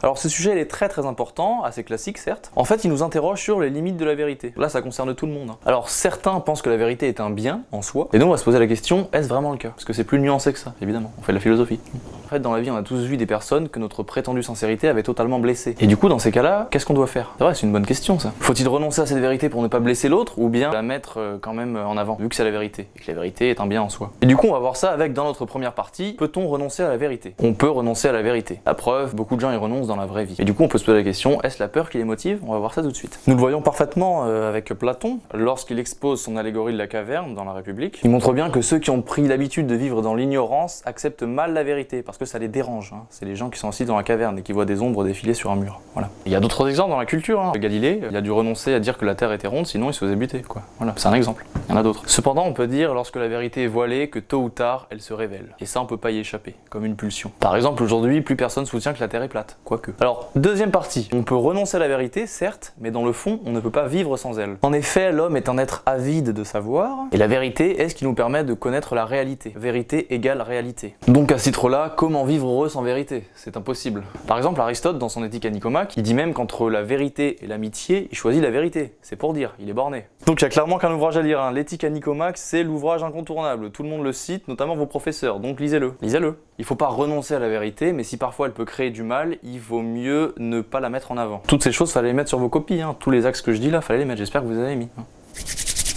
Alors ce sujet il est très important, assez classique certes. En fait il nous interroge sur les limites de la vérité. Là ça concerne tout le monde. Alors certains pensent que la vérité est un bien en soi, et donc on va se poser la question, est-ce vraiment le cas? Parce que c'est plus nuancé que ça, évidemment, on fait de la philosophie. En fait dans la vie on a tous vu des personnes que notre prétendue sincérité avait totalement blessées. Et du coup dans ces cas-là, qu'est-ce qu'on doit faire? C'est vrai, c'est une bonne question ça. Faut-il renoncer à cette vérité pour ne pas blesser l'autre, ou bien la mettre quand même en avant, vu que c'est la vérité, et que la vérité est un bien en soi? Et du coup on va voir ça avec, dans notre première partie, peut-on renoncer à la vérité? On peut renoncer à la vérité. La preuve, beaucoup de gens y renoncent dans la vraie vie. Et du coup on peut se poser la question, est-ce la peur qui les motive? On va voir ça tout de suite. Nous le voyons parfaitement avec Platon, lorsqu'il expose son allégorie de la caverne dans la République. Il montre bien que ceux qui ont pris l'habitude de vivre dans l'ignorance acceptent mal la vérité, parce que ça les dérange. C'est les gens qui sont assis dans la caverne et qui voient des ombres défiler sur un mur. Voilà. Il y a d'autres exemples dans la culture. Galilée, il a dû renoncer à dire que la Terre était ronde, sinon il se faisait buter, quoi. Voilà, c'est un exemple. Il y en a d'autres. Cependant, on peut dire, lorsque la vérité est voilée, que tôt ou tard, elle se révèle. Et ça, on peut pas y échapper, comme une pulsion. Par exemple, aujourd'hui, plus personne soutient que la Terre est plate, quoique. Alors, deuxième partie. On peut renoncer à la vérité, certes, mais dans le fond, on ne peut pas vivre sans elle. En effet, l'homme est un être avide de savoir, et la vérité est ce qui nous permet de connaître la réalité. Vérité égale réalité. Donc à ce titre-là, comment vivre heureux sans vérité? C'est impossible. Par exemple, Aristote, dans son Éthique à Nicomaque, il dit même qu'entre la vérité et l'amitié, il choisit la vérité. C'est pour dire, il est borné. Donc il y a clairement qu'un ouvrage à lire. L'Éthique à Nicomaque, c'est l'ouvrage incontournable. Tout le monde le cite, notamment vos professeurs, donc lisez-le. Lisez-le. Il faut pas renoncer à la vérité, mais si parfois elle peut créer du mal, il vaut mieux ne pas la mettre en avant. Toutes ces choses, fallait les mettre sur vos copies. Tous les axes que je dis là, fallait les mettre. J'espère que vous avez mis.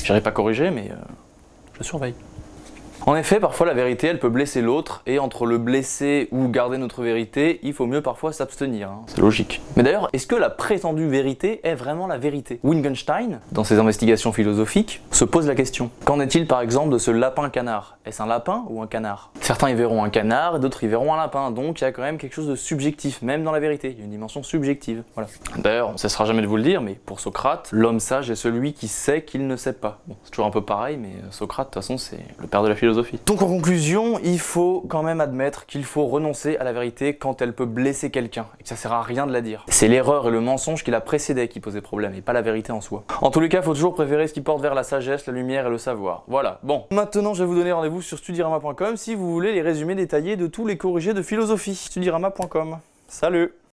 J'irai pas corriger, mais je surveille. En effet, parfois la vérité, elle peut blesser l'autre, et entre le blesser ou garder notre vérité, il faut mieux parfois s'abstenir. C'est logique. Mais d'ailleurs, est-ce que la prétendue vérité est vraiment la vérité? Wittgenstein, dans ses investigations philosophiques, se pose la question. Qu'en est-il par exemple de ce lapin-canard? Est-ce un lapin ou un canard? Certains y verront un canard, et d'autres y verront un lapin, donc il y a quand même quelque chose de subjectif, même dans la vérité. Il y a une dimension subjective. Voilà. D'ailleurs, on ne cessera jamais de vous le dire, mais pour Socrate, l'homme sage est celui qui sait qu'il ne sait pas. Bon, c'est toujours un peu pareil, mais Socrate, de toute façon, c'est le père de la philosophie. Donc en conclusion, il faut quand même admettre qu'il faut renoncer à la vérité quand elle peut blesser quelqu'un, et que ça sert à rien de la dire. C'est l'erreur et le mensonge qui la précédait qui posaient problème, et pas la vérité en soi. En tous les cas, il faut toujours préférer ce qui porte vers la sagesse, la lumière et le savoir. Voilà. Bon, maintenant je vais vous donner rendez-vous sur studirama.com si vous voulez les résumés détaillés de tous les corrigés de philosophie. Studirama.com. Salut!